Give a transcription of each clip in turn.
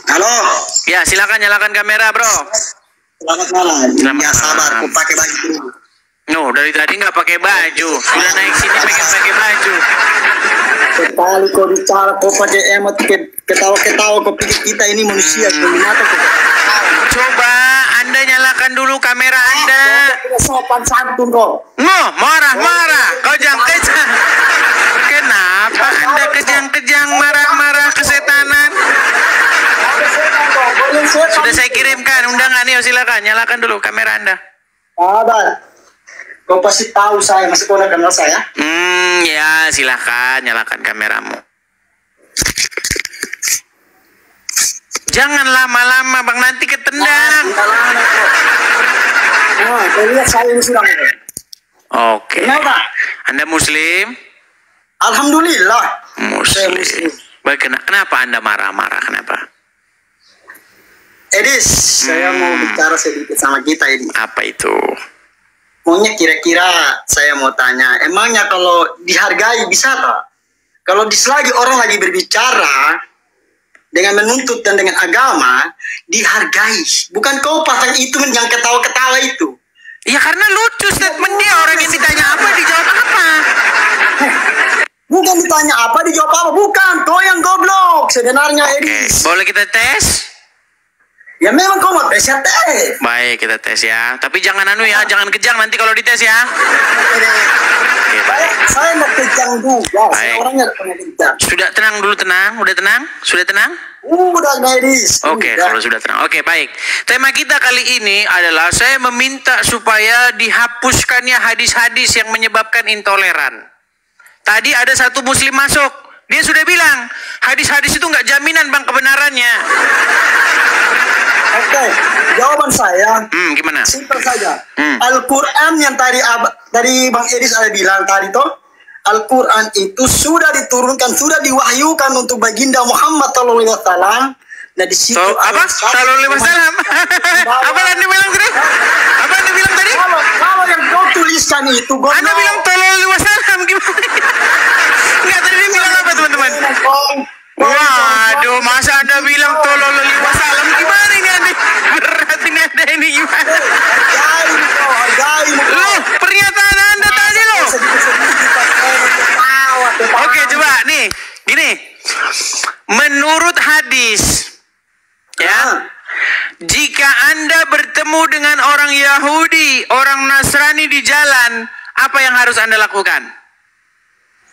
Halo. Ya, silakan nyalakan kamera, bro. Selamat malam. Selamat Ya sabar, malam. aku pakai baju dulu. No, dari tadi nggak pakai baju. Sudah naik sini pengen pakai baju. Sekali kau bicara, kau pakai emot, ketawa-ketawa, kau pikir kita ini manusia. Ternyata kau Coba Anda nyalakan dulu kamera Anda. sopan santun kau. No, marah-marah. Kau jangan kejang. Kenapa Anda kejang-kejang marah-marah kesetanan? Sudah saya kirimkan undangan. Yuk silakan nyalakan dulu kamera Anda. Sabar. Kau pasti tahu saya, masih kau nak kenal saya? Ya silakan nyalakan kameramu. Jangan lama-lama bang, nanti ketendang. Kau lihat saya ini sudah. Oke. Kenapa? Anda Muslim? Alhamdulillah. Saya Muslim. Baik, kenapa Anda marah-marah? Kenapa? Edis, saya mau bicara sedikit sama kita ini. Apa itu? Maunya kira-kira saya mau tanya, emangnya kalau dihargai bisa tak? Kalau selagi orang lagi berbicara dengan menuntut dan dengan agama, dihargai. Bukan kau pasang itu yang ketawa-ketawa itu. Ya karena lucu statement dia, orang yang ditanya apa dijawab apa. Bukan ditanya apa dijawab apa, bukan. Kau yang goblok sebenarnya, Edis. Boleh kita tes? Ya memang kau mau tes ya tes. Baik, kita tes ya. Tapi jangan jangan kejang nanti kalau dites ya. Oke, baik. Saya mau kejang juga. Saya Baik. orangnya pernah kejang. Sudah tenang dulu, tenang. Udah tenang? Sudah tenang? Udah, Edis. Oke, kalau sudah tenang. Oke, baik. Tema kita kali ini adalah saya meminta supaya dihapuskannya hadis-hadis yang menyebabkan intoleran. Tadi ada satu muslim masuk. Dia sudah bilang, hadis-hadis itu nggak jaminan bang kebenarannya. Oke, jawaban saya Gimana? simpel saja. Al-Quran yang tadi Bang Edis ada bilang tadi toh, Al-Quran itu sudah diturunkan, sudah diwahyukan untuk baginda Muhammad SAW. Nah di situ apa? Sallallahu alaihi wasallam. Apa Anda bilang tadi? Apa Anda bilang tadi? Kalau yang kau tuliskan itu, Anda bilang sallallahu alaihi wasallam gimana? Enggak, tadi dia bilang apa teman-teman? Waduh, masa Anda bilang sallallahu alaihi wasallam gimana ini Anda? Berat ini Anda ini gimana? Loh, pernyataan Anda tadi loh. Oke, coba nih, gini. Menurut hadis, ya, jika Anda bertemu dengan orang Yahudi, orang Nasrani di jalan, apa yang harus Anda lakukan?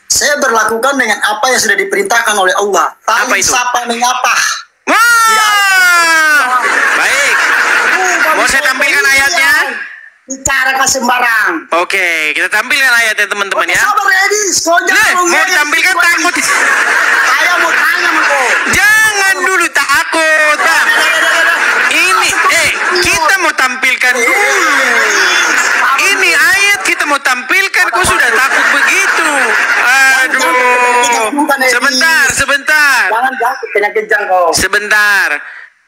Saya berlakukan dengan apa yang sudah diperintahkan oleh Allah. Apa itu? Sapa menyapa. Wah, baik. Mau saya tampilkan ayatnya? Bicara ke sembarang. Oke, kita tampilkan ayatnya teman-teman ya. Sabar, Edis. Kau jangan Mau ditampilkan takut. Saya mau tanya sama kau. Jangan dulu takut, Bang. Ini, kita mau tampilkan dulu. Ini ayat kita mau tampilkan, kok sudah takut begitu? Aduh. Sebentar. Jangan kejang kau. Sebentar.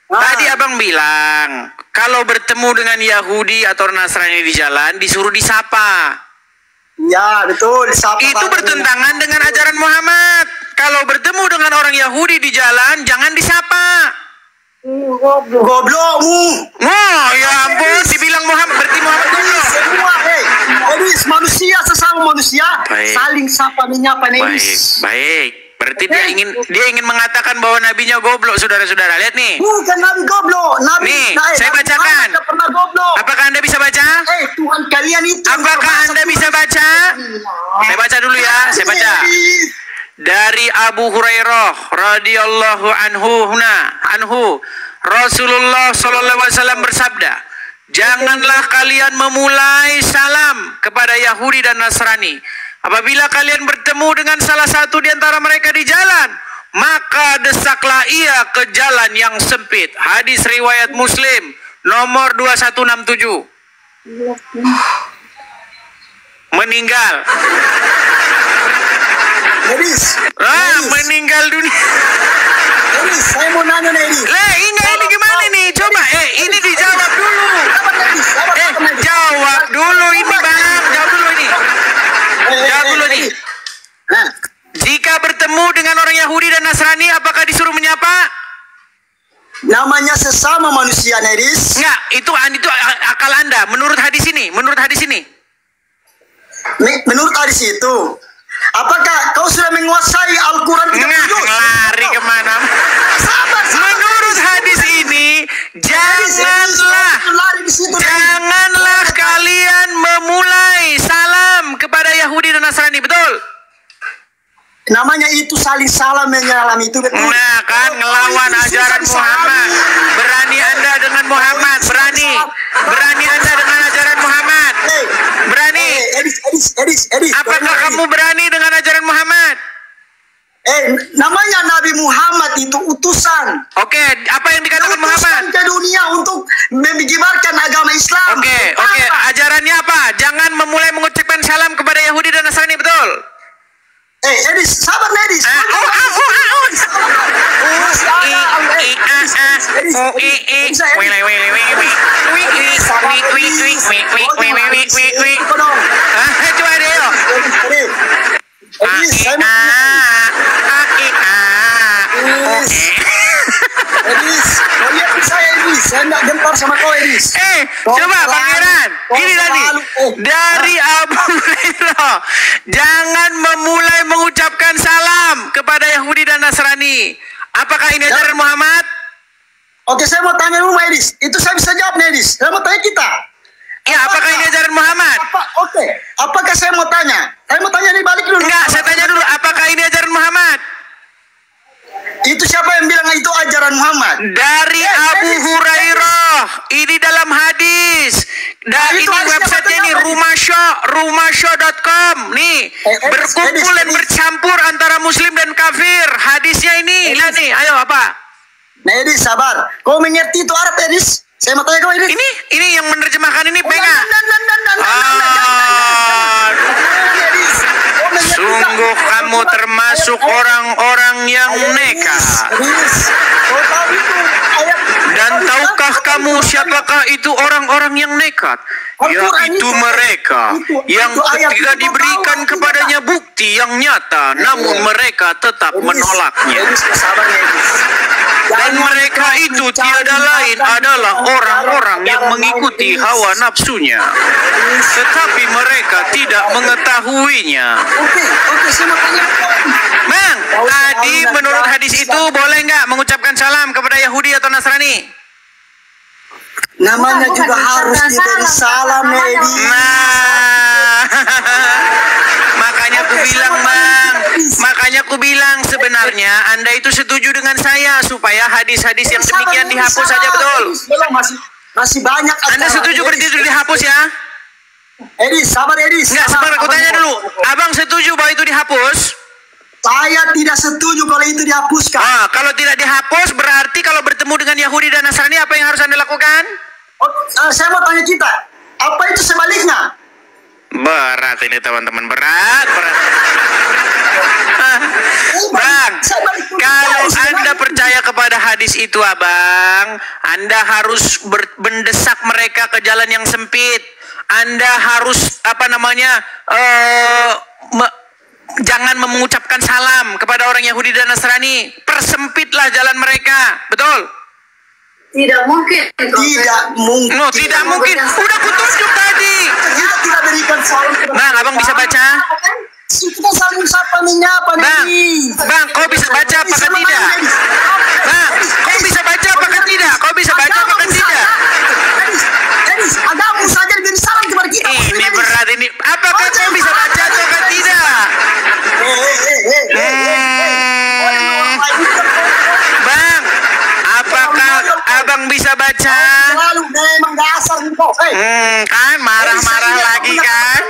Tadi abang bilang, kalau bertemu dengan Yahudi atau Nasrani di jalan, disuruh disapa. Ya, betul. Itu bertentangan dengan ajaran Muhammad. Kalau bertemu dengan orang Yahudi di jalan, jangan disapa. Goblokmu. Wah, ya ampun, dibilang berarti Muhammad goblok. Semua, Edis, manusia sesama manusia. Baik. Saling sapa menyapa, Edis. Baik. Berarti dia ingin mengatakan bahwa nabinya goblok, saudara-saudara. Lihat nih. Bukan Nabi goblok. Nih, saya bacakan. Nabi pernah goblok. Apakah Anda bisa baca? Tuhan kalian itu. Apakah Anda bisa baca? Saya baca dulu ya, saya baca. Dari Abu Hurairah radhiyallahu anhu, Rasulullah sallallahu alaihi wasallam bersabda, "Janganlah kalian memulai salam kepada Yahudi dan Nasrani. Apabila kalian bertemu dengan salah satu di antara mereka di jalan, maka desaklah ia ke jalan yang sempit." Hadis riwayat Muslim nomor 2167. Meninggal. Meninggal dunia. Edis, saya mau nanya nih, Edis. Ini gimana nih? Coba, ini dijawab dulu. Jawab dulu ini bang. Jawab dulu ini. Jawab dulu nih. Jika bertemu dengan dengan orang Yahudi dan Nasrani apakah disuruh menyapa? Namanya sesama manusia, Nedis. Enggak, itu akal Anda. Menurut hadis ini. Menurut hadis itu, apakah kau sudah menguasai Al-Quran 30 juz? Lari kemana? Sabar. Menurut hadis ini, janganlah kalian memulai salam kepada Yahudi dan Nasrani, betul? Namanya itu saling salam menyalam itu, betul. Nah kan, ngelawan ajaran Muhammad. Berani Anda dengan Muhammad, berani Anda dengan ajaran Muhammad, berani. Edis. Apakah kamu berani dengan ajaran Muhammad? Namanya Nabi Muhammad itu utusan. Oke, apa yang dikatakan Muhammad? Ke dunia untuk menyebarkan agama Islam. Oke. Ajarannya apa? Jangan memulai mengucapkan salam kepada Yahudi dan Nasrani, betul? Edis, sabar Edis. Coba deh yo. Saya nggak gempar sama kau, Edis. Coba Pangeran, ini tadi dari Abu Hurairah, jangan memulai mengucapkan salam kepada Yahudi dan Nasrani. Apakah ini ajaran Muhammad? Oke, saya mau tanya dulu, Edis. Itu saya bisa jawab, Edis. Saya mau tanya kita. Ya, apakah ini ajaran Muhammad? Apakah saya mau tanya? Saya mau tanya di balik dulu. Enggak, saya tanya dulu, apakah ini ajaran Muhammad? Itu siapa yang bilang itu ajaran Muhammad? Dari Abu Hurairah. Ini dalam hadis. Dan ini websitenya nih, rumahshow.com. Nih, berkumpul dan bercampur antara muslim dan kafir. Hadisnya ini. Lihat nih, ayo apa? Nah, Edis, sabar. Kau mengerti itu Arab, Edis? Saya mau tanya kau, Edis. Ini yang menerjemahkan ini Penga. Sungguh kamu termasuk orang-orang yang nekat. Dan tahukah kamu siapakah itu orang-orang yang nekat? Yaitu mereka yang ketika diberikan kepadanya bukti yang nyata, namun mereka tetap menolaknya. Dan mereka itu tiada lain adalah orang-orang yang mengikuti hawa nafsunya, tetapi mereka tidak mengetahuinya. Bang, tadi menurut hadis itu boleh nggak mengucapkan salam kepada Yahudi atau Nasrani? Namanya juga harus diberi salam, Edi. Nah, makanya aku bilang sebenarnya Anda itu setuju dengan saya supaya hadis-hadis yang demikian dihapus saja, betul? Masih banyak. Anda setuju berarti itu dihapus ya? Edi, sabar Edi. Enggak, sabar, aku tanya dulu. Abang setuju bahwa itu dihapus? Saya tidak setuju kalau itu dihapuskan. Kalau tidak dihapus berarti kalau bertemu dengan Yahudi dan Nasrani apa yang harus Anda lakukan? Saya mau tanya kita, apa itu sebaliknya? Berat ini teman-teman, berat. Bang, kalau Anda percaya kepada hadis itu, Abang, Anda harus mendesak mereka ke jalan yang sempit. Anda harus jangan mengucapkan salam kepada orang Yahudi dan Nasrani. Persempitlah jalan mereka, betul? Tidak mungkin. No, tidak mungkin. Udah kutunjuk tadi. Kita tidak berikan salam. Bang, Abang bisa baca? Kita saling sapa menyapa. Bang, kau bisa baca apakah tidak? Bang, kau bisa baca apakah tidak? Kau bisa baca apakah tidak? Edis, agakmu saja diberi salam kepada kita. Ini berat ini. Apakah kau bisa baca atau tidak? Bang, apakah Abang bisa baca? Lalu memang dasar kau. Kan marah-marah lagi kan?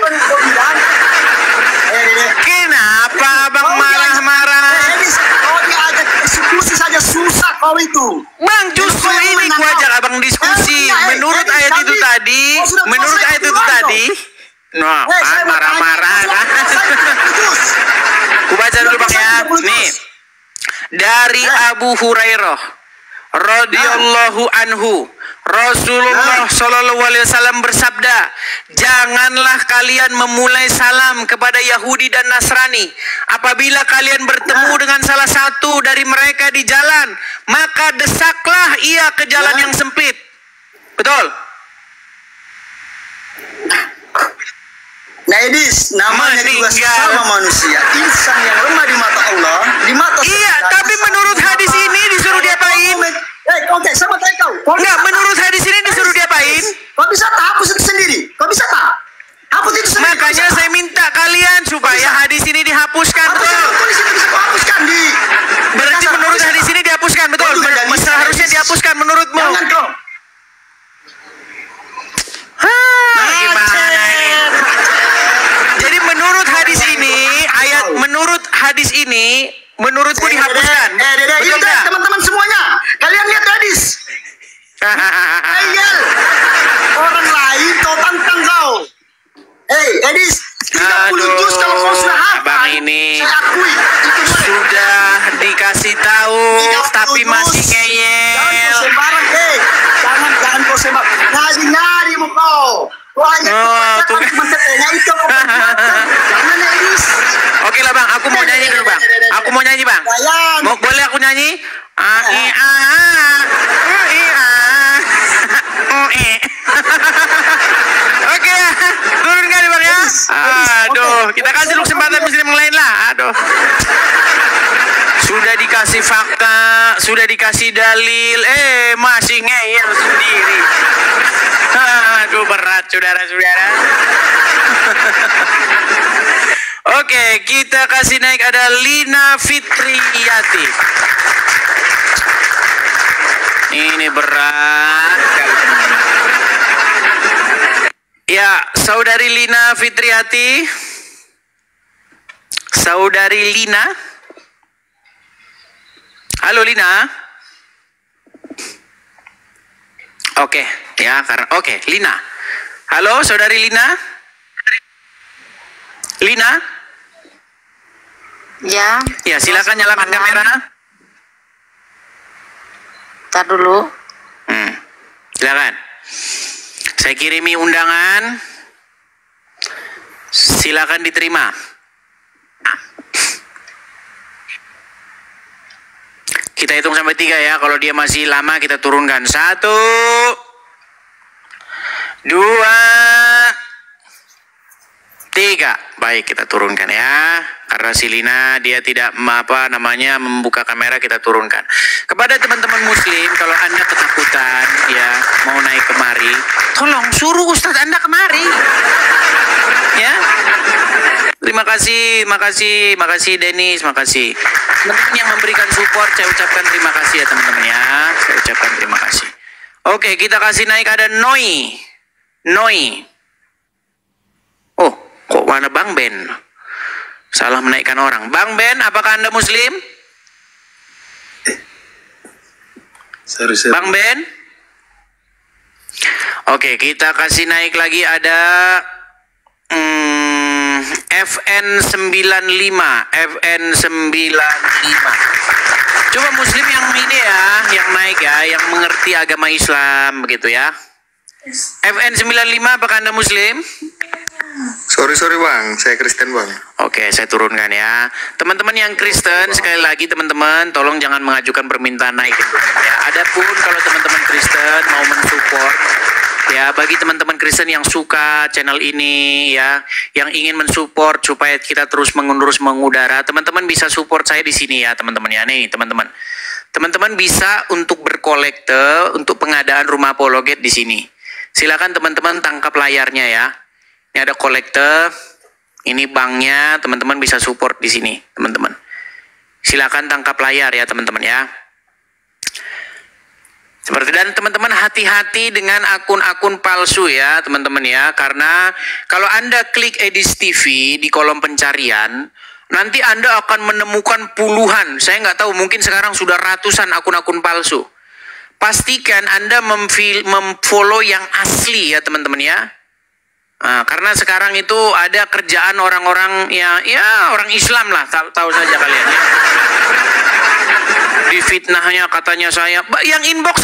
Kenapa Abang marah-marah? Kau diajak diskusi saja susah kau itu. Bang, justru ini ku ajak Abang diskusi. Menurut ayat itu tadi, nah, kan marah-marah kan? Ku baca dulu Bang ya. Nih, dari Abu Hurairah radhiyallahu anhu, Rasulullah Shallallahu Alaihi Wasallam bersabda, janganlah kalian memulai salam kepada Yahudi dan Nasrani. Apabila kalian bertemu dengan salah satu dari mereka di jalan, maka desaklah ia ke jalan yang sempit. Betul? Nah, Edis, namanya juga sama manusia, insan yang lemah di mata Allah, di mata iya, tapi menurut hadis ini disuruh diapain? Oke, sama kayak kau. Enggak, menurut hadis ini disuruh diapain? Kau bisa tak hapus itu sendiri? Kau bisa tak? Hapus itu sendiri. Makanya saya minta kalian supaya hadis ini dihapuskan. Betul. Tulis itu bisa kau hapuskan di. Berarti menurut hadis ini dihapuskan, betul? Seharusnya dihapuskan menurutmu. Jangan kau. Gimana ini? Jadi menurut hadis ini, menurut hadis ini, menurutku dihapuskan. Betul nggak? Teman-teman semuanya, kalian lihat hadis. Ayel, orang lain kau tantang kau. Edis, 30 juz kalau kau sudah hafal. Abang ini saya akui, itu sudah dikasih tahu, tapi masih ngeyel. Jangan kau sebar. Nyari mu kau. Jangan Edis. Oke lah bang, aku mau nyanyi dulu bang. Aku mau nyanyi bang. Boleh aku nyanyi? Oke, turunkan nih bang ya. Aduh, kita kasih lu kesempatan muslim yang lain lah. Aduh. Sudah dikasih fakta, sudah dikasih dalil, masih ngeyel sendiri. Aduh, berat saudara-saudara. Oke, kita kasih naik ada Lina Fitriyati. Ini berat. Ya, saudari Lina Fitriyati. Saudari Lina. Halo Lina. Oke, ya karena oke, Lina. Halo, saudari Lina. Lina. Ya. Ya, silakan nyalakan kamera. Ntar dulu. Silakan. Saya kirimi undangan. Silakan diterima. Kita hitung sampai 3 ya. Kalau dia masih lama kita turunkan. 1, 2, 3. Baik, kita turunkan ya. Karena si Lina dia tidak membuka kamera, kita turunkan. Kepada teman-teman muslim, kalau Anda ketakutan ya mau naik kemari, tolong suruh Ustadz Anda kemari. Ya. Terima kasih Dennis, makasih. Teman-teman yang memberikan support, saya ucapkan terima kasih ya teman-teman ya. Saya ucapkan terima kasih. Oke, kita kasih naik ada Noi. Oh, kok mana Bang Ben? Salah menaikkan orang. Bang Ben, apakah Anda muslim? Sorry. Bang Ben? Oke, kita kasih naik lagi ada FN95. Coba muslim yang ini ya, yang naik ya, yang mengerti agama Islam begitu ya. FN95, apakah Anda muslim? Sorry bang, saya Kristen bang. Oke, saya turunkan ya. Teman-teman yang Kristen, sekali lagi teman-teman, tolong jangan mengajukan permintaan naik ya. Adapun kalau teman-teman Kristen mau mensupport, ya bagi teman-teman Kristen yang suka channel ini ya, yang ingin mensupport supaya kita terus mengudara, teman-teman bisa support saya di sini ya teman-teman ya. Nih teman-teman, teman-teman bisa untuk berkolekte untuk pengadaan rumah apologet di sini. Silakan teman-teman tangkap layarnya ya. Ini ada kolekte, ini banknya, teman-teman bisa support di sini, teman-teman. Silakan tangkap layar ya, teman-teman ya. Seperti dan teman-teman hati-hati dengan akun-akun palsu ya, teman-teman ya, karena kalau Anda klik Edis TV di kolom pencarian, nanti Anda akan menemukan puluhan, saya nggak tahu, mungkin sekarang sudah ratusan akun-akun palsu. Pastikan Anda memfollow yang asli ya, teman-teman ya. Nah, karena sekarang itu ada kerjaan orang-orang ya orang Islam lah, tahu saja kalian ya. Difitnahnya katanya saya, yang inbox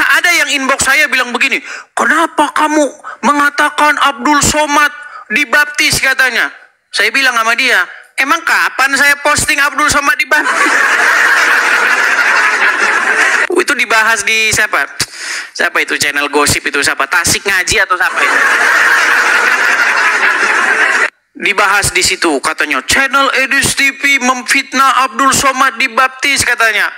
saya bilang begini, kenapa kamu mengatakan Abdul Somad dibaptis katanya? Saya bilang sama dia, emang kapan saya posting Abdul Somad dibaptis? Itu dibahas di siapa itu channel gosip itu, siapa, Tasik Ngaji atau siapa itu? Dibahas di situ katanya, channel Edis TV memfitnah Abdul Somad dibaptis katanya.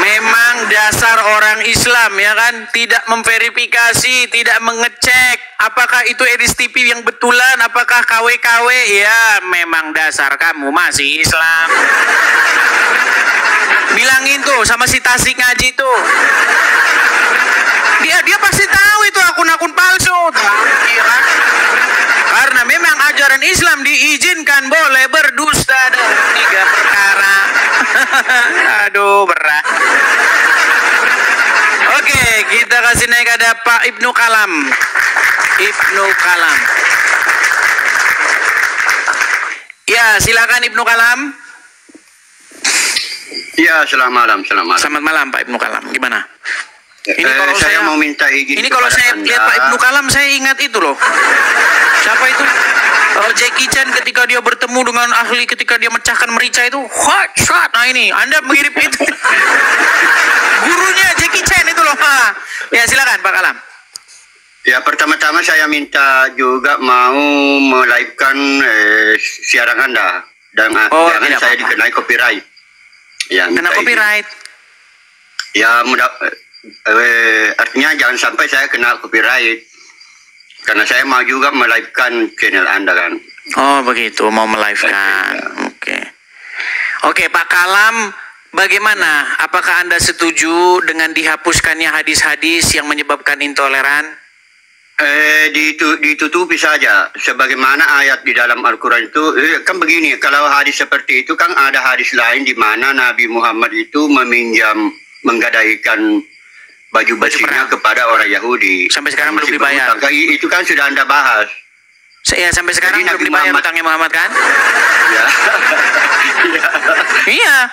Memang dasar orang Islam ya kan, tidak memverifikasi, tidak mengecek apakah itu Edis TV yang betulan, apakah KW-KW. Ya memang dasar kamu masih Islam. Bilangin tuh sama si Tasik Ngaji tuh, dia pasti tahu itu akun-akun palsu tuh. Karena memang ajaran Islam diizinkan boleh berdusta dalam 3 perkara. Aduh berat. Oke, kita kasih naik ada Pak Ibnu Kalam. Ibnu Kalam. Ya, silakan Ibnu Kalam. Ya, selamat malam. Selamat malam Pak Ibnu Kalam. Gimana? Ini kalau saya mau minta izin. Ini kalau saya lihat Pak Ibnu Kalam, saya ingat itu loh. Siapa itu? Jackie Chan ketika dia bertemu dengan ahli, ketika dia mecahkan merica itu, hot shot. Nah ini, Anda mirip itu. Gurunya Jackie Chan itu loh. Ya silakan Pak Kalam. Ya, pertama-tama saya minta juga mau melive-kan siaran Anda. Dan jangan saya dikenai copyright. Ya, kena copyright. Ya, artinya jangan sampai saya kena copyright. Karena saya mau juga melive-kan channel Anda kan. Oh begitu, mau melive-kan. Oke Pak Kalam, bagaimana? Apakah Anda setuju dengan dihapuskannya hadis-hadis yang menyebabkan intoleran? Ditutupi saja. Sebagaimana ayat di dalam Al-Quran itu, kan begini, kalau hadis seperti itu kan ada hadis lain di mana Nabi Muhammad itu menggadaikan baju besinya kepada orang Yahudi. Sampai sekarang belum dibayar. Itu kan sudah Anda bahas. Ya, sampai sekarang belum dibayar utangnya Muhammad kan? Ya. Iya.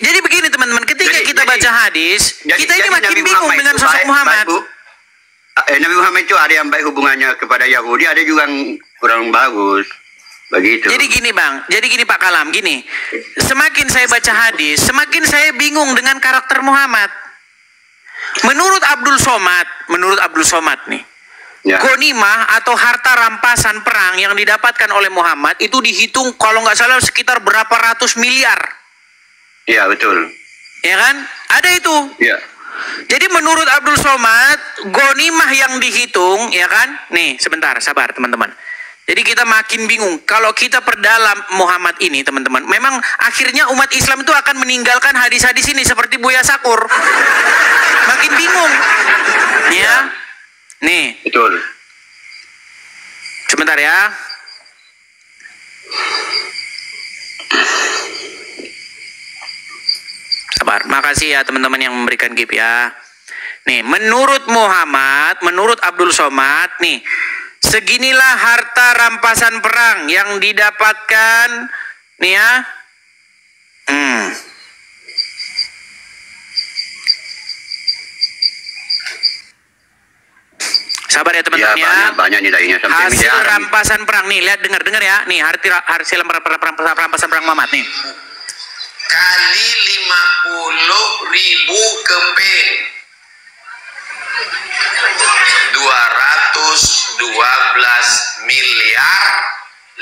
Jadi begini teman-teman, ketika kita baca hadis, kita ini makin bingung dengan sosok Muhammad. Nabi Muhammad itu ada yang baik hubungannya kepada Yahudi, ada juga yang kurang bagus. Begitu. Jadi gini Pak Kalam, gini. Semakin saya baca hadis, semakin saya bingung dengan karakter Muhammad. Menurut Abdul Somad nih, ya, ghanimah atau harta rampasan perang yang didapatkan oleh Muhammad itu dihitung kalau nggak salah sekitar berapa ratus miliar. Iya betul. Ya kan? Ada itu. Iya. Jadi menurut Abdul Somad, ghanimah yang dihitung, ya kan? Nih, sebentar, sabar teman-teman. Jadi kita makin bingung. Kalau kita perdalam Muhammad ini, teman-teman, memang akhirnya umat Islam itu akan meninggalkan hadis-hadis ini seperti Buya Sakur. Makin bingung. Ya. Nih. Betul. Sebentar ya. Sabar. Makasih ya teman-teman yang memberikan gift ya. Nih, menurut Muhammad, menurut Abdul Somad, nih, seginilah harta rampasan perang yang didapatkan, nih ya. Sabar ya teman-teman ya. Banyak nilainya. Hasil rampasan perang nih, lihat dengar ya. Nih, hasil rampasan perang Muhammad nih. Kali 50.000 keping 212 miliar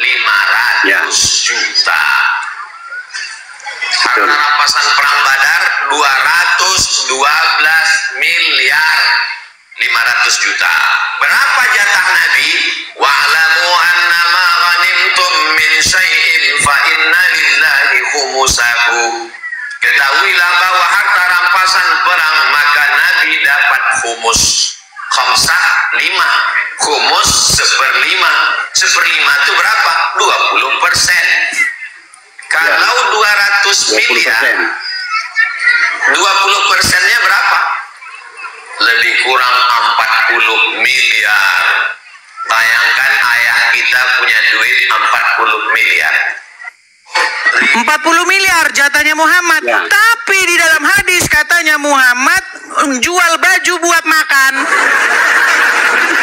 500 juta. Harta rampasan perang Badar 212 miliar 500 juta. Berapa jatah Nabi? Wa'lamu annama ghanimtum min syai'in fa inna lillahi khumusahu. Ketahuilah bahwa harta rampasan perang maka Nabi dapat khumus. Khamsah 5, khumus 1/5. 1/5 itu berapa? 20%. Kalau 200 miliar, 20%-nya berapa? Lebih kurang 40 miliar. Bayangkan ayah kita punya duit 40 miliar. 40 miliar jatahnya Muhammad. Ya. Tapi di dalam hadis katanya Muhammad jual baju buat makan.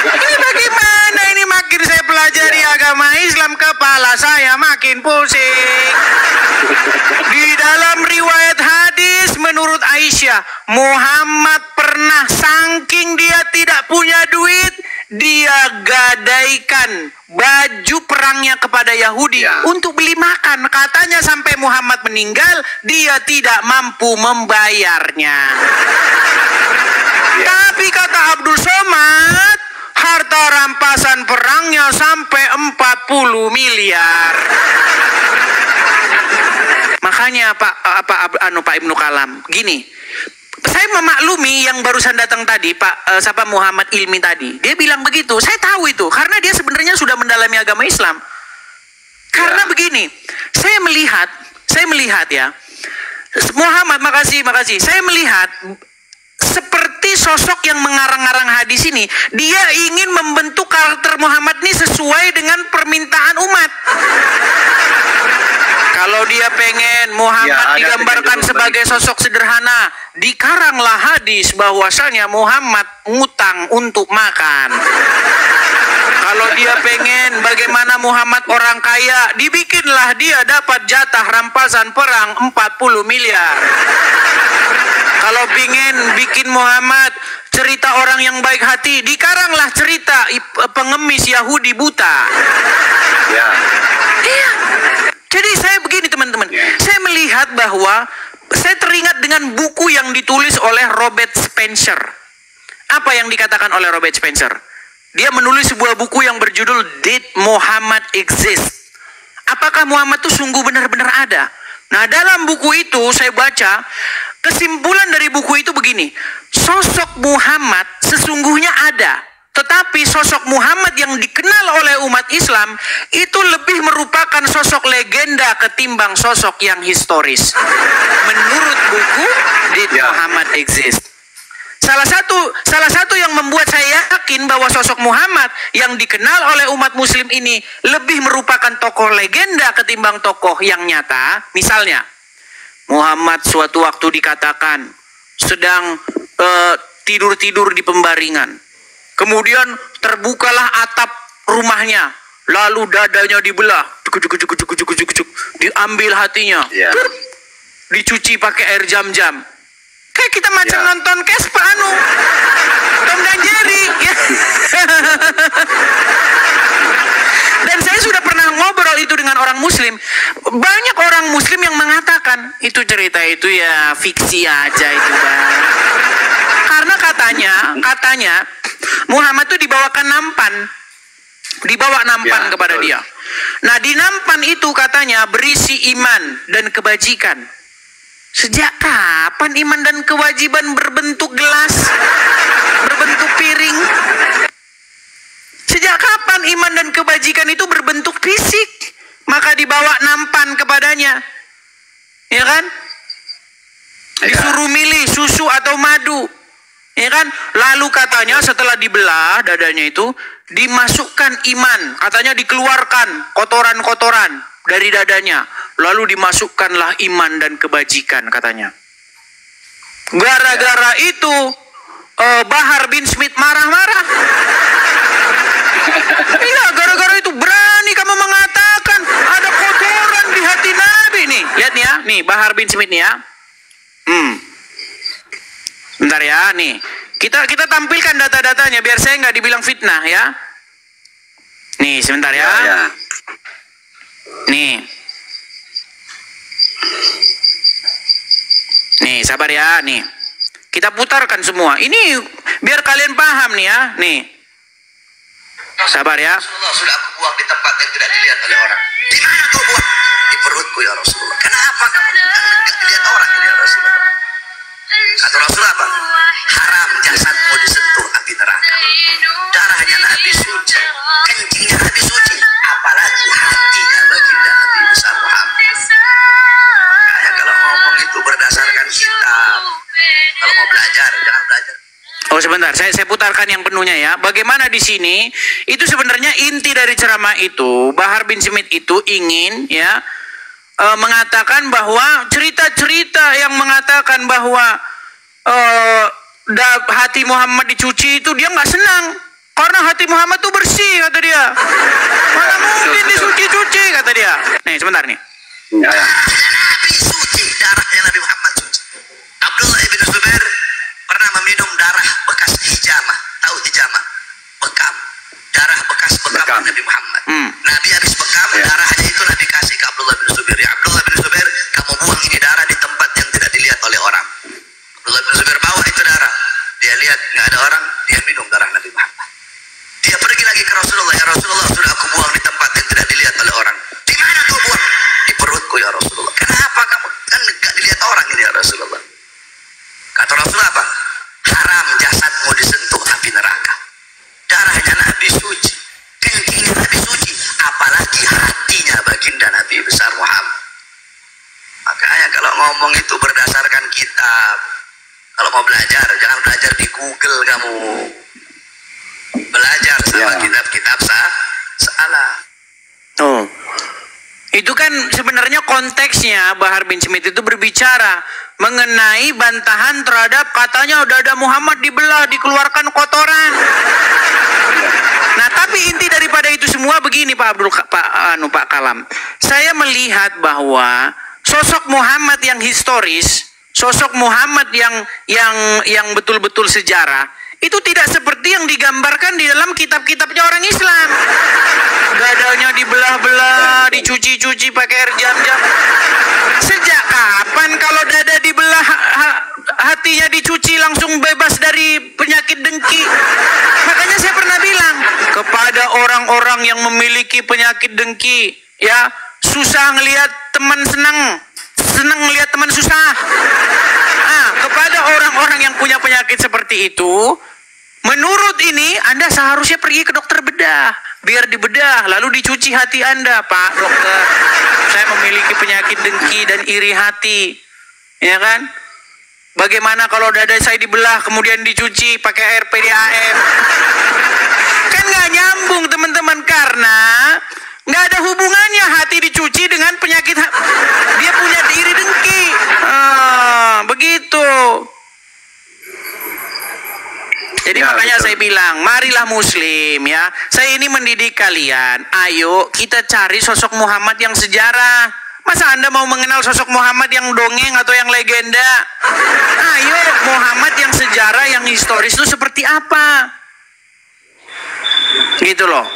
Ini bagaimana ini, makin saya pelajari agama Islam kepala saya makin pusing. Di dalam riwayat hadis menurut Aisyah, Muhammad pernah saking dia tidak punya duit, dia gadaikan baju perangnya kepada Yahudi untuk beli makan. Katanya sampai Muhammad meninggal, dia tidak mampu membayarnya. Tapi kata Abdul Somad, harta rampasan perangnya sampai 40 miliar. Makanya Pak Ibnu Kalam, gini, saya memaklumi yang barusan datang tadi, Pak Muhammad Ilmi tadi. Dia bilang begitu, saya tahu itu, karena dia sebenarnya sudah mendalami agama Islam. Karena begini, saya melihat ya, Muhammad, makasih. Saya melihat seperti sosok yang mengarang-arang hadis ini, dia ingin membentuk karakter Muhammad ini sesuai dengan permintaan umat. Kalau dia pengen Muhammad digambarkan sebagai sosok sederhana, dikaranglah hadis bahwasanya Muhammad ngutang untuk makan. Kalau dia pengen bagaimana Muhammad orang kaya, dibikinlah dia dapat jatah rampasan perang 40 miliar. Kalau ingin bikin Muhammad cerita orang yang baik hati, dikaranglah cerita pengemis Yahudi buta. Ya. Iya. Jadi saya begini teman-teman, saya melihat bahwa saya teringat dengan buku yang ditulis oleh Robert Spencer. Apa yang dikatakan oleh Robert Spencer? Dia menulis sebuah buku yang berjudul Did Muhammad Exist? Apakah Muhammad itu sungguh benar-benar ada? Nah, dalam buku itu saya baca, kesimpulan dari buku itu begini, sosok Muhammad sesungguhnya ada. Tetapi sosok Muhammad yang dikenal oleh umat Islam itu lebih merupakan sosok legenda ketimbang sosok yang historis. Menurut buku Did Muhammad Exist? Salah satu yang membuat saya yakin bahwa sosok Muhammad yang dikenal oleh umat Muslim ini lebih merupakan tokoh legenda ketimbang tokoh yang nyata. Misalnya, Muhammad suatu waktu dikatakan sedang tidur-tidur di pembaringan. Kemudian terbukalah atap rumahnya, lalu dadanya dibelah, diambil hatinya, dicuci pakai air jam-jam. Kayak kita macam nonton Kespa Tom dan Jerry. Dan saya sudah pernah ngobrol itu dengan orang Muslim. Banyak orang Muslim yang mengatakan itu cerita itu ya fiksi aja itu, Bang. Karena katanya Muhammad itu dibawakan nampan. Dibawa nampan kepada dia. Nah, di nampan itu katanya berisi iman dan kebajikan. Sejak kapan iman dan kewajiban berbentuk gelas? Berbentuk piring? Sejak kapan iman dan kebajikan itu berbentuk fisik? Maka dibawa nampan kepadanya. Ya kan? Disuruh milih susu atau madu. Ya kan? Lalu katanya setelah dibelah dadanya itu, dimasukkan iman. Katanya dikeluarkan kotoran-kotoran dari dadanya. Lalu dimasukkanlah iman dan kebajikan katanya. Gara-gara itu Bahar bin Smith marah-marah. Iya, gara-gara itu berani kamu mengatakan ada kotoran di hati Nabi nih. Lihat nih ya, nih Bahar bin Smith nih ya. Bentar ya, nih. Kita tampilkan data-datanya biar saya nggak dibilang fitnah ya. Nih, sebentar ya. Nih. Nih, sabar ya, nih. Kita putarkan semua. Ini biar kalian paham nih ya, nih. Sabar ya. Rasulullah, sudah aku buang di tempat yang tidak dilihat oleh orang. Di mana kau buang? Di perutku ya Rasulullah. Kenapa kamu tidak dilihat orang ya Rasulullah? Kata Rasul apa? Haram jasadmu disentuh api neraka. Darahnya Nabi suci, kencingnya Nabi suci, apalagi hatinya baginda Nabi besar Muhammad. Makanya kalau ngomong itu berdasarkan kitab. Kalau mau belajar, jangan belajar. Oh sebentar, saya putarkan yang penuhnya ya. Bagaimana di sini? Itu sebenarnya inti dari ceramah itu, Bahar bin Smith itu ingin ya mengatakan bahwa cerita-cerita yang mengatakan bahwa hati Muhammad dicuci itu dia nggak senang karena hati Muhammad tuh bersih, kata dia. Mana mungkin disuci-cuci, kata dia. Nih sebentar nih. Nabi suci, darahnya Nabi Muhammad suci. Abdullah bin Zubair pernah meminum darah bekas hijamah. Tahu hijamah? Bekam. Darah bekas bekam Nabi Muhammad. Nabi habis bekam, darahnya itu Nabi kasih ke Abdullah bin Zubair. Ya Abdullah bin Zubair, kamu buang ini darah di tempat yang tidak dilihat oleh orang. Abdullah bin Zubair bawa itu darah. Dia lihat nggak ada orang, dia minum darah Nabi Muhammad. Dia pergi lagi ke Rasulullah. Ya Rasulullah, sudah aku buang di tempat yang tidak dilihat oleh orang. Di mana kau buang? Di perutku ya Rasulullah. Kenapa kamu? Kan nggak dilihat orang ini ya Rasulullah. Kata Rasulullah apa? Haram jasadmu disentuh api neraka. Darahnya Nabi suci, dengkinya Nabi suci, apalagi hatinya baginda Nabi besar Muhammad. Makanya kalau ngomong itu berdasarkan kitab. Kalau mau belajar, jangan belajar di Google kamu. Belajar sama kitab-kitab salah. Oh. Itu kan sebenarnya konteksnya Bahar bin Smith itu berbicara mengenai bantahan terhadap katanya dada Muhammad dibelah, dikeluarkan kotoran. Nah, tapi inti daripada itu semua begini Pak Kalam. Saya melihat bahwa sosok Muhammad yang historis, sosok Muhammad yang betul-betul sejarah itu tidak seperti yang digambarkan di dalam kitab-kitabnya orang Islam. Dadanya dibelah-belah, dicuci-cuci pakai air jam-jam. Sejak kapan kalau dada dibelah hatinya dicuci langsung bebas dari penyakit dengki? Makanya saya pernah bilang kepada orang-orang yang memiliki penyakit dengki, ya, susah ngelihat teman senang ngelihat teman susah. Kepada orang-orang yang punya penyakit seperti itu, menurut ini Anda seharusnya pergi ke dokter bedah, biar dibedah lalu dicuci hati Anda. Pak dokter, saya memiliki penyakit dengki dan iri hati, ya kan? Bagaimana kalau dada saya dibelah kemudian dicuci pakai air PDAM? Kan nggak nyambung teman-teman, karena nggak ada hubungannya hati dicuci dengan penyakit dia punya iri dengki. Begitu. Jadi makanya saya bilang, marilah Muslim, ya. Saya ini mendidik kalian. Ayo kita cari sosok Muhammad yang sejarah. Masa Anda mau mengenal sosok Muhammad yang dongeng atau yang legenda? Ayo, Muhammad yang sejarah, yang historis itu seperti apa? Gitu loh.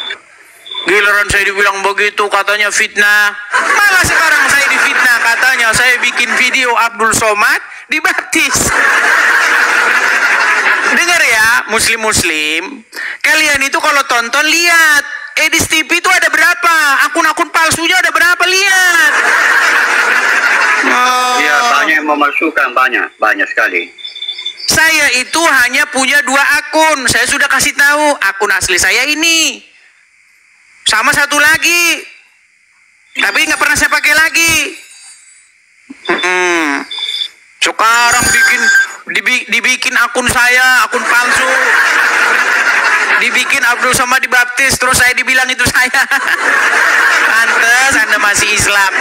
Giliran saya dibilang begitu, katanya fitnah. Malah sekarang saya difitnah, katanya saya bikin video Abdul Somad dibaptis. Dengar ya, muslim-muslim, kalian itu kalau tonton lihat Edis TV itu ada berapa, akun-akun palsunya ada berapa, lihat. Iya, banyak yang memalsukan, banyak sekali. Saya itu hanya punya 2 akun. Saya sudah kasih tahu akun asli saya ini, sama satu lagi, tapi nggak pernah saya pakai lagi. Sekarang dibikin akun saya, akun palsu, dibikin Abdul Somad dibaptis, terus saya dibilang itu saya. Pantes Anda masih Islam.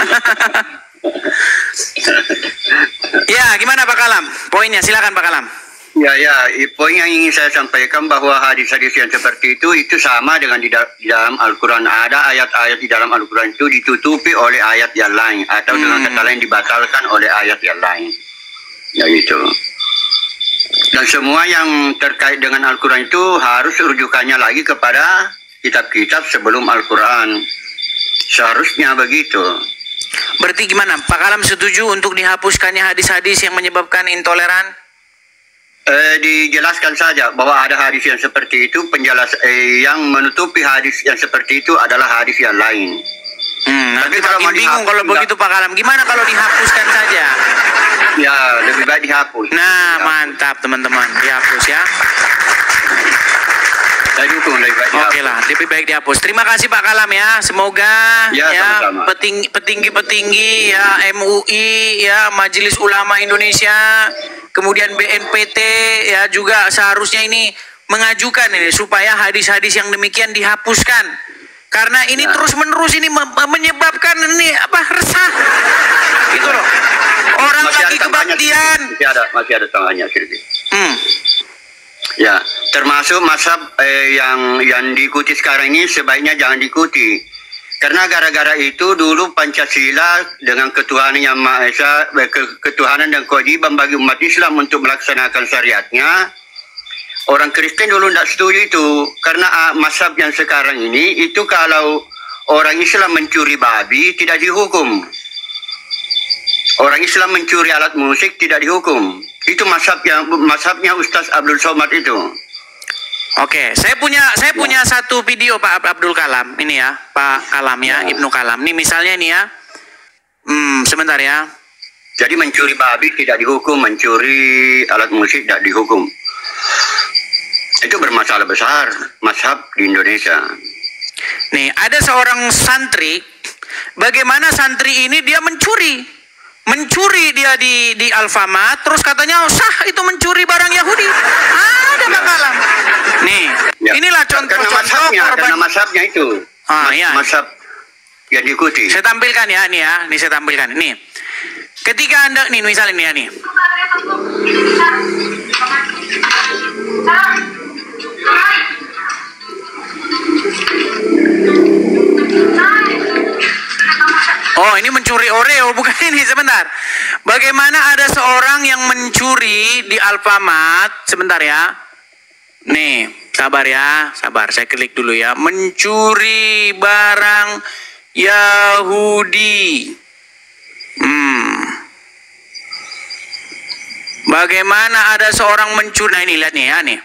Ya, gimana Pak Kalam? Poinnya silakan Pak Kalam. Ya, poin yang ingin saya sampaikan bahwa hadis-hadis yang seperti itu sama dengan di dalam Al-Quran. Ada ayat-ayat di dalam Al-Quran itu ditutupi oleh ayat yang lain, atau dengan kata lain dibatalkan oleh ayat yang lain. Ya itu. Dan semua yang terkait dengan Al-Quran itu harus rujukannya lagi kepada kitab-kitab sebelum Al-Quran. Seharusnya begitu. Berarti gimana? Pak Kalam setuju untuk dihapuskannya hadis-hadis yang menyebabkan intoleran? Dijelaskan saja bahwa ada hadis yang seperti itu, yang menutupi hadis yang seperti itu adalah hadis yang lain. Nanti makin bingung kalau begitu Pak Kalam. Gimana kalau dihapuskan saja? Ya, lebih baik dihapus. Nah, mantap teman-teman, dihapus ya. Saya dukung lebih baik dihapus. Oke lah, lebih baik dihapus. Terima kasih Pak Kalam ya. Semoga petinggi-petinggi ya MUI ya, Majelis Ulama Indonesia, kemudian BNPT ya juga seharusnya ini mengajukan ini supaya hadis-hadis yang demikian dihapuskan. Karena ini terus-menerus ini menyebabkan ini resah. Gitu loh. Orang Masih lagi ada tambahnya, kebaktian. masih ada tambahannya sedikit. Hmm. Ya, termasuk mazhab yang diikuti sekarang ini sebaiknya jangan diikuti. Karena gara-gara itu dulu Pancasila dengan ketuhanan yang Maha Esa, ketuhanan dan kewajiban bagi umat Islam untuk melaksanakan syariatnya. Orang Kristen dulu tidak setuju itu. Karena mazhab yang sekarang ini, itu kalau orang Islam mencuri babi tidak dihukum. Orang Islam mencuri alat musik tidak dihukum. Itu mazhabnya Ustaz Abdul Somad itu. Oke, saya punya satu video Pak Abdul Kalam ini ya, Pak Kalam ya, Ibnu Kalam. Ini misalnya ini ya. Sebentar ya. Jadi mencuri babi tidak dihukum, mencuri alat musik tidak dihukum. Itu bermasalah besar mazhab di Indonesia. Nih, ada seorang santri. Bagaimana santri ini dia mencuri dia di Alfamart, terus katanya sah itu mencuri barang Yahudi. Ada Pak Kalam. Nih, inilah contoh-contoh karena mazhabnya itu. Mazhab yang diikuti. Saya tampilkan ya, nih ya. Nih saya tampilkan. Nih. Ketika Anda nih misalnya nih ya nih. Oh, ini mencuri Oreo, bukan ini, sebentar. Bagaimana ada seorang yang mencuri di Alfamart, sebentar ya. Nih, sabar ya, sabar, saya klik dulu ya. Mencuri barang Yahudi. Bagaimana ada seorang mencuri, nah ini lihat nih ya nih.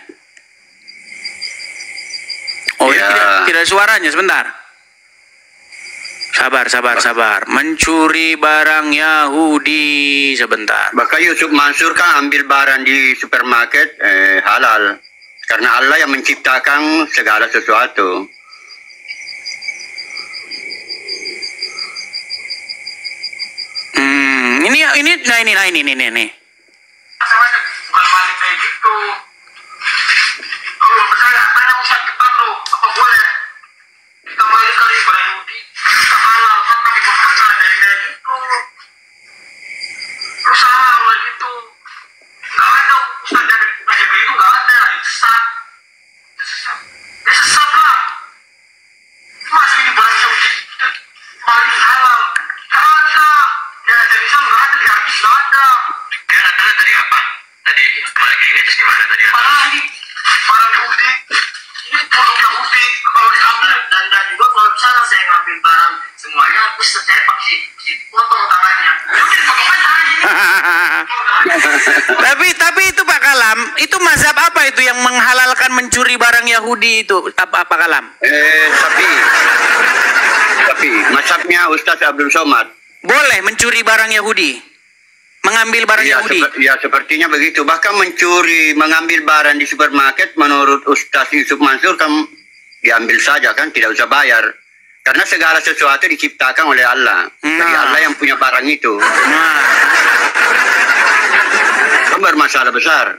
Oh, ini tidak suaranya, sebentar. Sabar. Mencuri barang Yahudi, sebentar. Bahkan Yusuf Mansur kan ambil barang di supermarket halal. Karena Allah yang menciptakan segala sesuatu. Ini. Tapi itu Pak Kalam, itu mazhab apa itu yang menghalalkan mencuri barang Yahudi itu, Pak Kalam? Tapi mazhabnya Ustaz Abdul Somad. Boleh mencuri barang Yahudi, mengambil barang Yahudi. Sepertinya begitu. Bahkan mengambil barang di supermarket menurut Ustaz Yusuf Mansur kan diambil saja kan, tidak usah bayar. Karena segala sesuatu diciptakan oleh Allah. Dari Allah yang punya barang itu. Bermasalah besar.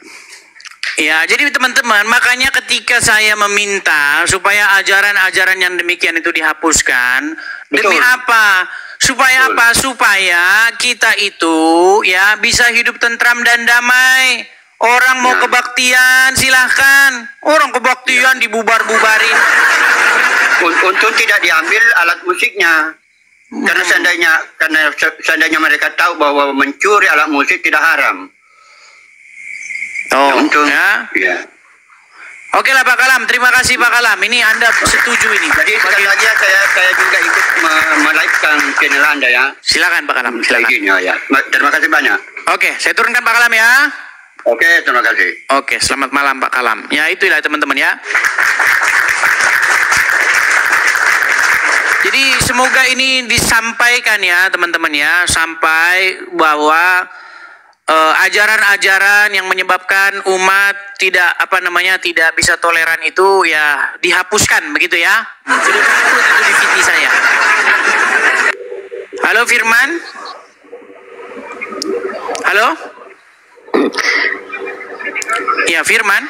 Ya, jadi teman-teman, makanya ketika saya meminta supaya ajaran-ajaran yang demikian itu dihapuskan, demi apa? Supaya apa? Supaya kita itu ya bisa hidup tentram dan damai. Orang mau kebaktian, silahkan. Orang kebaktian dibubar-bubarin. Untuk tidak diambil alat musiknya. Karena seandainya mereka tahu bahwa mencuri alat musik tidak haram. Ya. Oke lah Pak Kalam, terima kasih Pak Kalam. Ini Anda setuju ini. Jadi sekali lagi saya juga ikut menaikkan channel Anda ya. Silakan Pak Kalam, silakan. Ya. Terima kasih banyak. Oke, saya turunkan Pak Kalam ya. Oke, terima kasih. Oke, selamat malam Pak Kalam. Ya itulah teman-teman ya. Jadi semoga ini disampaikan ya teman-teman ya, sampai bahwa ajaran-ajaran yang menyebabkan umat tidak tidak bisa toleran itu ya dihapuskan begitu ya. Sudah disebut itu di VT saya. Halo Firman. Halo. Ya Firman.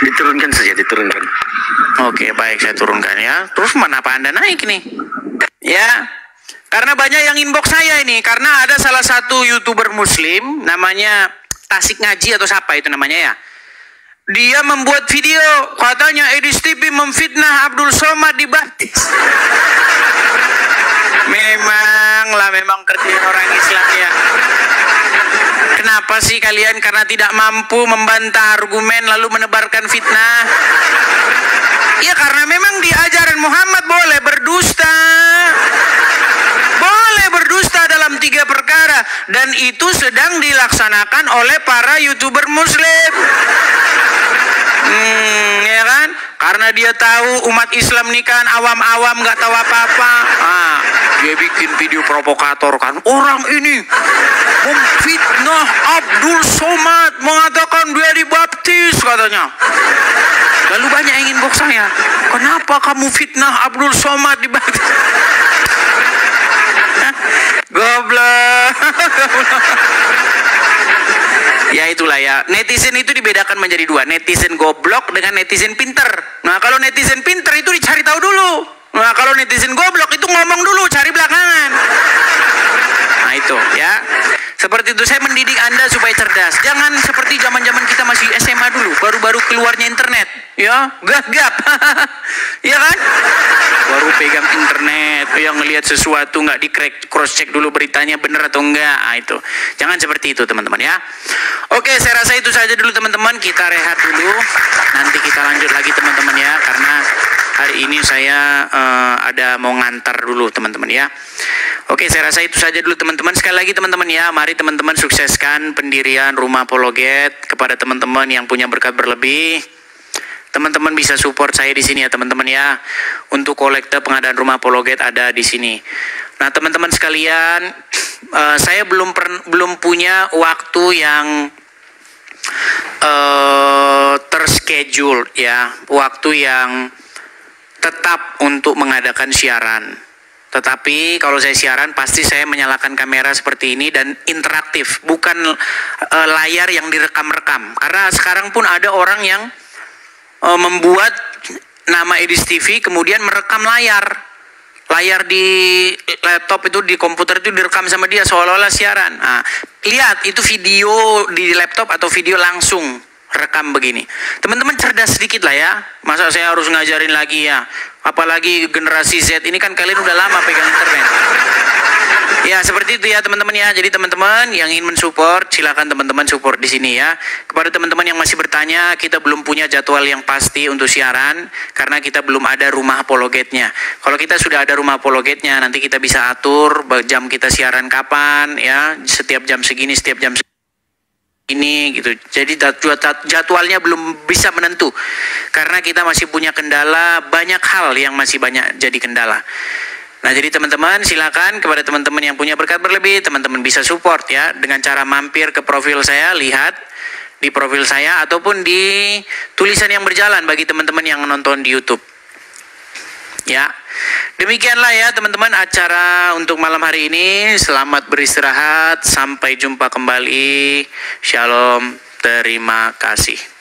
Diturunkan saja, diturunkan. Oke, baik, saya turunkan ya. Terus kenapa Anda naik nih? Ya, karena banyak yang inbox saya ini. Karena ada salah satu YouTuber Muslim, namanya Tasik Ngaji atau siapa itu namanya ya. Dia membuat video, katanya Edis TV memfitnah Abdul Somad dibaptis. Memang kerja orang Islam ya. Kenapa sih kalian? Karena tidak mampu membantah argumen lalu menebarkan fitnah. Ya karena memang di ajaran Muhammad boleh berdusta. Boleh berdusta dalam 3 perkara. Dan itu sedang dilaksanakan oleh para YouTuber Muslim. Ya kan? Karena dia tahu umat Islam nih kan awam-awam gak tahu apa-apa. Dia bikin video provokator kan. Orang ini memfitnah Abdul Somad, mengatakan dia dibaptis katanya. Lalu banyak yang inbox saya, kenapa kamu fitnah Abdul Somad dibaptis? Goblok. Ya itulah ya, netizen itu dibedakan menjadi 2, netizen goblok dengan netizen pinter. Nah kalau netizen pinter itu dicari tahu dulu. Nah kalau netizen goblok itu ngomong dulu, cari belakangan. Nah itu ya, seperti itu saya mendidik Anda supaya cerdas. Jangan seperti zaman-zaman kita masih SMA dulu, baru-baru keluarnya internet, ya gagap, ya kan? Baru pegang internet, yang ngelihat sesuatu nggak di cross check dulu beritanya bener atau enggak. Nah, itu jangan seperti itu teman-teman ya. Oke, saya rasa itu saja dulu teman-teman. Kita rehat dulu, nanti kita lanjut lagi teman-teman ya, karena hari ini saya ada mau ngantar dulu teman-teman ya. Oke, saya rasa itu saja dulu teman-teman. Sekali lagi teman-teman ya, mari teman-teman sukseskan pendirian Rumah Apologet. Kepada teman-teman yang punya berkat berlebih, teman-teman bisa support saya di sini ya teman-teman ya. Untuk kolekte pengadaan Rumah Apologet ada di sini. Nah teman-teman sekalian, saya belum punya waktu yang terschedule ya, waktu yang tetap untuk mengadakan siaran. Tetapi kalau saya siaran pasti saya menyalakan kamera seperti ini dan interaktif, bukan layar yang direkam-rekam. Karena sekarang pun ada orang yang membuat nama Edis TV kemudian merekam layar di laptop itu, di komputer itu direkam sama dia seolah-olah siaran. Nah, lihat itu video di laptop atau video langsung rekam begini. Teman-teman cerdas sedikit lah ya. Masa saya harus ngajarin lagi ya? Apalagi generasi Z ini kan kalian udah lama pegang internet. Ya seperti itu ya teman-teman ya. Jadi teman-teman yang ingin mensupport silakan teman-teman support di sini ya. Kepada teman-teman yang masih bertanya, kita belum punya jadwal yang pasti untuk siaran karena kita belum ada Rumah Apologetnya. Kalau kita sudah ada Rumah Apologetnya, nanti kita bisa atur jam kita siaran kapan ya. Setiap jam segini, setiap jam ini gitu. Jadi jadwalnya belum bisa menentu karena kita masih punya kendala, banyak hal yang masih banyak jadi kendala. Nah jadi teman-teman silakan kepada teman-teman yang punya berkat berlebih, teman-teman bisa support ya dengan cara mampir ke profil saya, lihat di profil saya ataupun di tulisan yang berjalan bagi teman-teman yang menonton di YouTube. Ya, demikianlah ya teman-teman acara untuk malam hari ini. Selamat beristirahat, sampai jumpa kembali. Shalom, terima kasih.